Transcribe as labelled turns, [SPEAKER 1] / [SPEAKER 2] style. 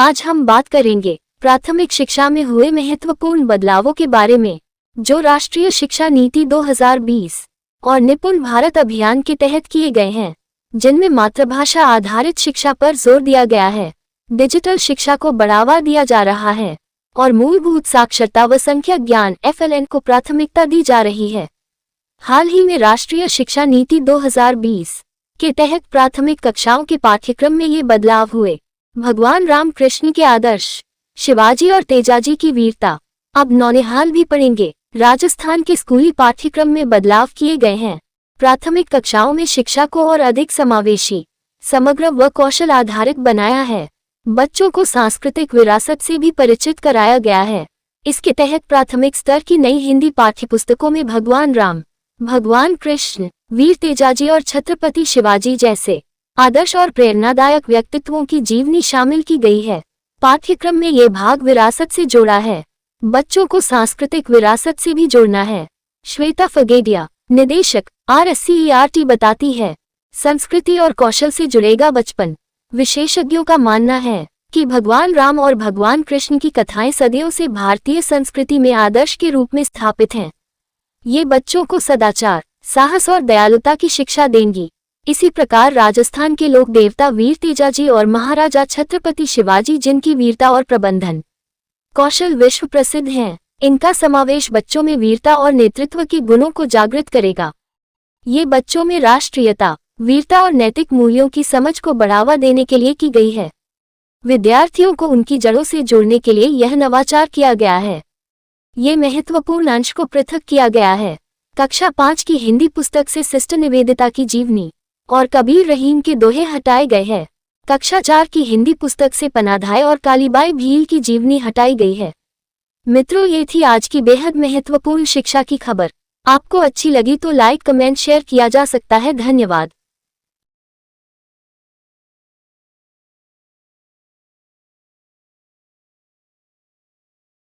[SPEAKER 1] आज हम बात करेंगे प्राथमिक शिक्षा में हुए महत्वपूर्ण बदलावों के बारे में, जो राष्ट्रीय शिक्षा नीति 2020 और निपुण भारत अभियान के तहत किए गए हैं, जिनमें मातृभाषा आधारित शिक्षा पर जोर दिया गया है, डिजिटल शिक्षा को बढ़ावा दिया जा रहा है और मूलभूत साक्षरता व संख्या ज्ञान (FLN) को प्राथमिकता दी जा रही है। हाल ही में राष्ट्रीय शिक्षा नीति 2020 के तहत प्राथमिक कक्षाओं के पाठ्यक्रम में ये बदलाव हुए। भगवान राम कृष्ण के आदर्श, शिवाजी और तेजाजी की वीरता। अब नौनिहाल भी पढ़ेंगे। राजस्थान के स्कूली पाठ्यक्रम में बदलाव किए गए हैं। प्राथमिक कक्षाओं में शिक्षा को और अधिक समावेशी, समग्र व कौशल आधारित बनाया है। बच्चों को सांस्कृतिक विरासत से भी परिचित कराया गया है। इसके तहत प्राथमिक स्तर की नई हिंदी पाठ्यपुस्तकों में भगवान राम, भगवान कृष्ण, वीर तेजाजी और छत्रपति शिवाजी जैसे आदर्श और प्रेरणादायक व्यक्तित्वों की जीवनी शामिल की गई है। पाठ्यक्रम में ये भाग विरासत से जोड़ा है। बच्चों को सांस्कृतिक विरासत से भी जोड़ना है। श्वेता फगेडिया, निदेशक, RSCERT बताती है, संस्कृति और कौशल से जुड़ेगा बचपन। विशेषज्ञों का मानना है कि भगवान राम और भगवान कृष्ण की कथाएं सदियों से भारतीय संस्कृति में आदर्श के रूप में स्थापित हैं। ये बच्चों को सदाचार, साहस और दयालुता की शिक्षा देंगी। इसी प्रकार राजस्थान के लोक देवता वीर तेजाजी और महाराजा छत्रपति शिवाजी, जिनकी वीरता और प्रबंधन कौशल विश्व प्रसिद्ध हैं, इनका समावेश बच्चों में वीरता और नेतृत्व के गुणों को जागृत करेगा। ये बच्चों में राष्ट्रीयता, वीरता और नैतिक मूल्यों की समझ को बढ़ावा देने के लिए की गई है। विद्यार्थियों को उनकी जड़ों से जोड़ने के लिए यह नवाचार किया गया है। ये महत्वपूर्ण अंश को पृथक किया गया है। कक्षा 5 की हिंदी पुस्तक से सिस्टर निवेदिता की जीवनी और कबीर रहीम के दोहे हटाए गए हैं। कक्षा 4 की हिंदी पुस्तक से पनाधाय और कालीबाई भील की जीवनी हटाई गई है। मित्रों, ये थी आज की बेहद महत्वपूर्ण शिक्षा की खबर। आपको अच्छी लगी तो लाइक, कमेंट, शेयर किया जा सकता है। धन्यवाद।